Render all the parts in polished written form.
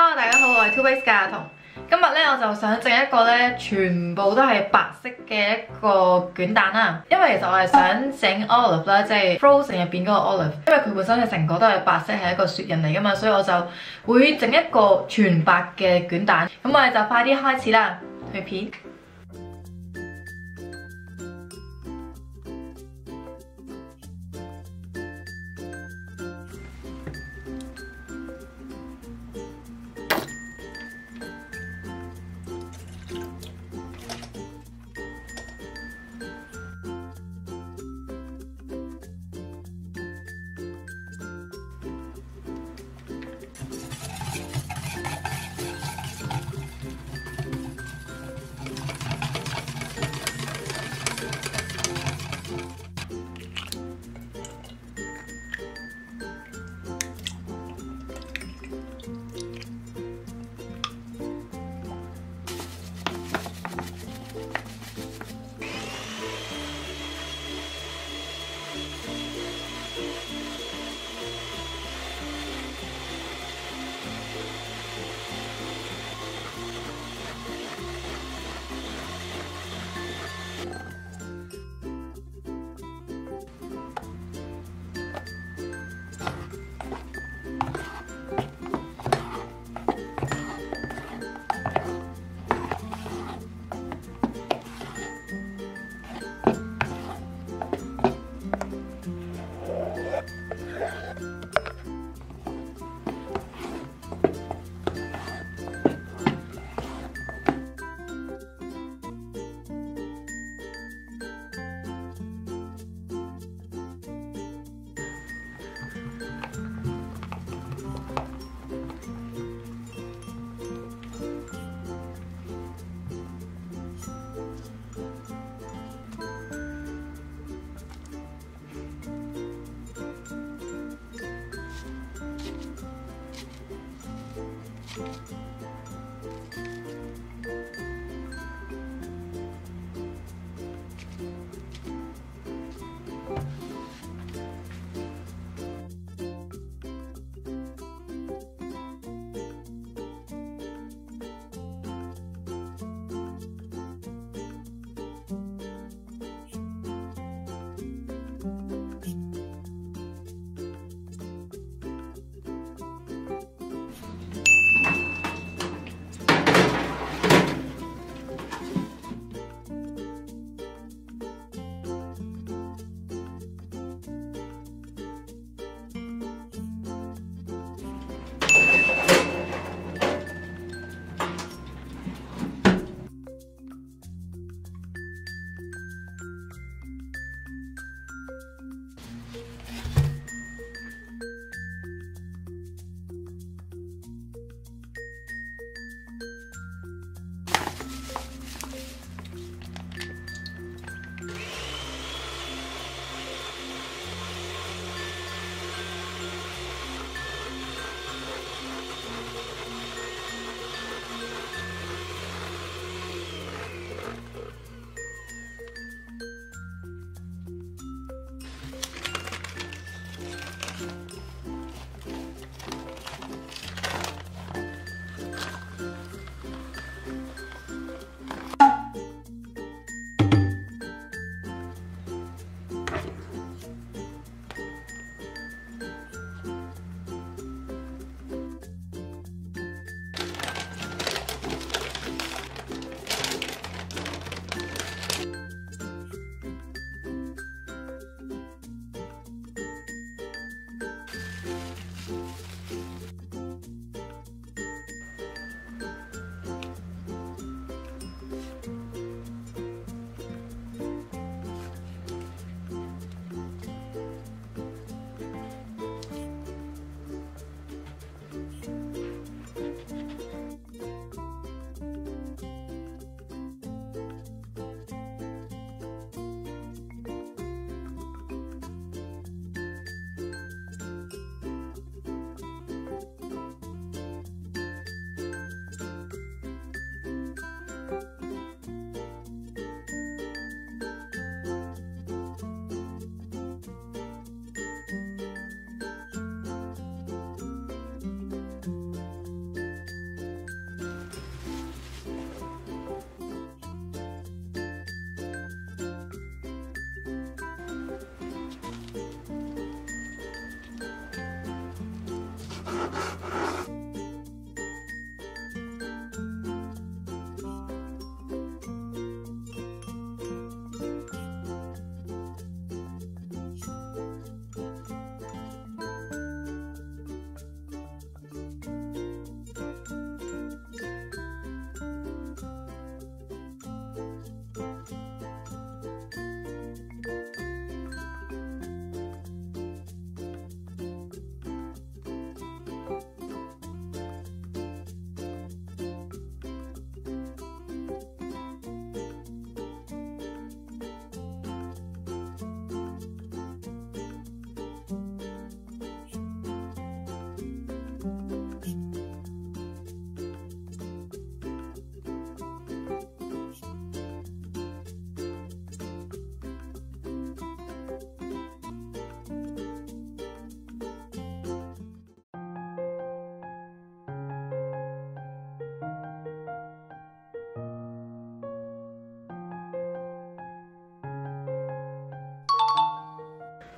Hello， 大家好，我係 2base 嘅阿彤。今日咧我就想整一個咧全部都係白色嘅一個卷蛋啦。因為其實我係想整 Olaf 啦，即係 Frozen 入邊嗰個 Olaf。因為佢本身嘅成個都係白色，係一個雪人嚟噶嘛，所以我就會整一個全白嘅卷蛋。咁我哋就快啲開始啦，去片。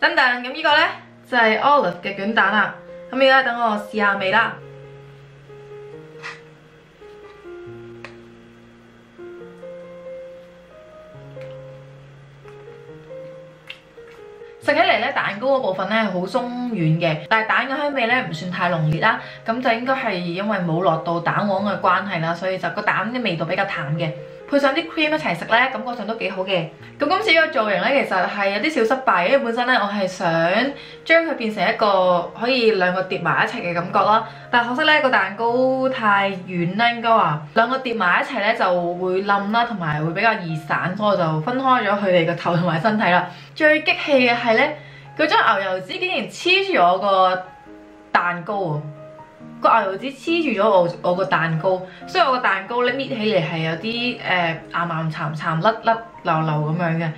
等等，咁呢個咧就係 Olaf 嘅卷蛋啦。咁而家等我試下味啦。食起嚟咧，蛋糕嗰部分咧係好鬆軟嘅，但係蛋嘅香味咧唔算太濃烈啦。咁就應該係因為冇落到蛋黃嘅關係啦，所以就個蛋嘅味道比較淡嘅。配上啲 cream 一齊食咧，感覺上都幾好嘅。咁今次呢個造型咧，其實係有啲小失敗，因為本身咧我係想將佢變成一個可以兩個疊埋一齊嘅感覺啦。但係可惜咧個蛋糕太軟啦，應該話兩個疊埋一齊咧就會冧啦，同埋會比較易散，所以我就分開咗佢哋個頭同埋身體啦。最激氣嘅係咧，佢將牛油紙竟然黐住我個蛋糕喎！個牛油紙黐住咗我個蛋糕，所以我個蛋糕咧搣起嚟係有啲岩岩慘慘、甩甩流流咁樣嘅。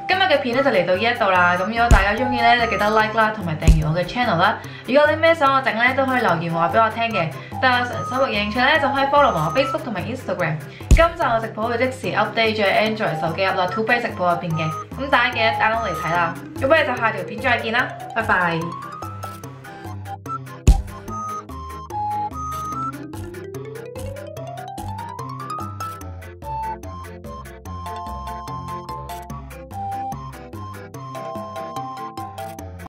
今日嘅片咧就嚟到呢一度啦，咁如果大家中意咧，就記得 like 啦，同埋訂閱我嘅 channel 啦。如果你咩想我整咧，都可以留言話俾我聽嘅。對我生活有興趣咧，就可以 follow 埋我 Facebook 同埋 Instagram。今集我食譜會即時 update 咗 Android 手機 app 啦 ，2Bay 食譜入邊嘅，咁大家記得 download嚟睇啦。咁我哋就下條片再見啦，拜拜。